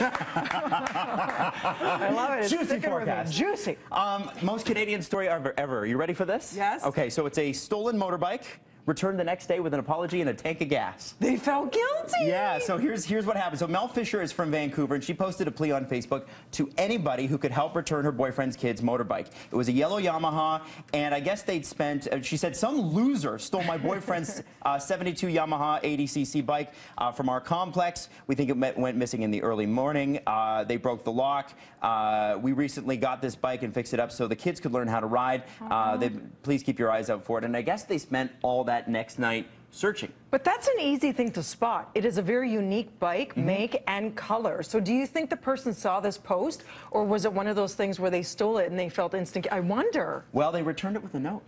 I love it. It's Juicy forecast. Juicy. Most Canadian story ever. Are you ready for this? Yes. Okay, so it's a stolen motorbike, returned the next day with an apology and a tank of gas. They felt guilty. Yeah, so here's what happened. So Mel Fisher is from Vancouver, and she posted a plea on Facebook to anybody who could help return her boyfriend's kid's motorbike. It was a yellow Yamaha, and I guess they'd spent, she said, some loser stole my boyfriend's 72 Yamaha 80cc bike from our complex. We think it went missing in the early morning. They broke the lock. We recently got this bike and fixed it up so the kids could learn how to ride. Please keep your eyes out for it. And I guess they spent all that next night searching. But that's an easy thing to spot. It is a very unique bike, make and color. So do you think the person saw this post, or was it one of those things where they stole it and they felt instant? I wonder. Well, they returned it with a note.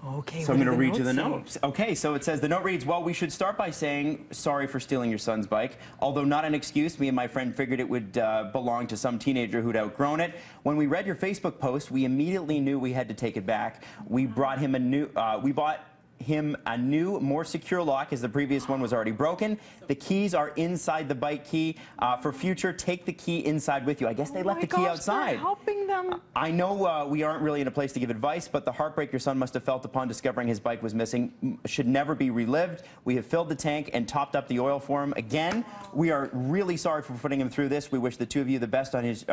Okay, so I'm going to read you the note. Okay, so it says, the note reads, well, we should start by saying sorry for stealing your son's bike. Although not an excuse, me and my friend figured it would belong to some teenager who'd outgrown it. When we read your Facebook post, we immediately knew we had to take it back. We brought him a new, we bought him a new, more secure lock as the previous one was already broken. The keys are inside the bike key. For future, take the key inside with you. I guess they left the key outside. Helping them. I know we aren't really in a place to give advice, but the heartbreak your son must have felt upon discovering his bike was missing should never be relived. We have filled the tank and topped up the oil for him. Again, we are really sorry for putting him through this. We wish the two of you the best on his.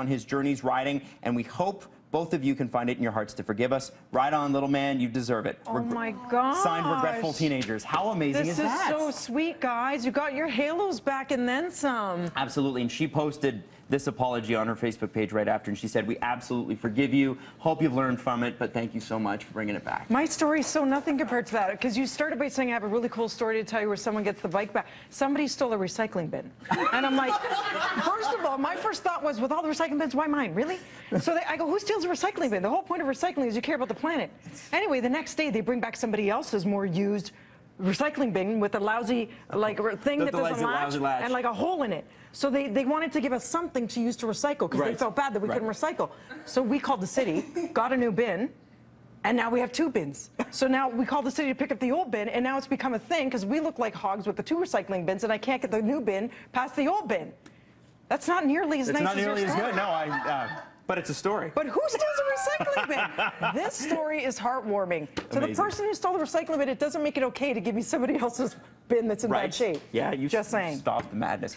His journeys riding, and we hope both of you can find it in your hearts to forgive us. Ride on, little man. You deserve it. Oh, my gosh. Signed, Regretful Teenagers. How amazing is that? This is so sweet, guys. You got your halos back and then some. Absolutely. And she posted this apology on her Facebook page right after, and she said, we absolutely forgive you. Hope you've learned from it, but thank you so much for bringing it back. My story's so nothing compared to that, because you started by saying I have a really cool story to tell you where someone gets the bike back. Somebody stole a recycling bin. And I'm like, first of all, my first thought was, with all the recycling bins, why mine? Really? So I go, who steals a recycling bin? The whole point of recycling is you care about the planet. Anyway, the next day they bring back somebody else's more used recycling bin with a lousy thing that doesn't latch and like a hole in it. So they wanted to give us something to use to recycle because they felt bad that we couldn't recycle. So we called the city, got a new bin, and now we have two bins. So now we call the city to pick up the old bin, and now it's become a thing because we look like hogs with the two recycling bins, and I can't get the new bin past the old bin. That's not nearly as nice as your story. It's not nearly as good. No, but it's a story. But who steals a recycling bin? This story is heartwarming. So the person who stole the recycling bin, it doesn't make it okay to give me somebody else's bin that's in bad shape. Yeah, you just saying. Stop the madness.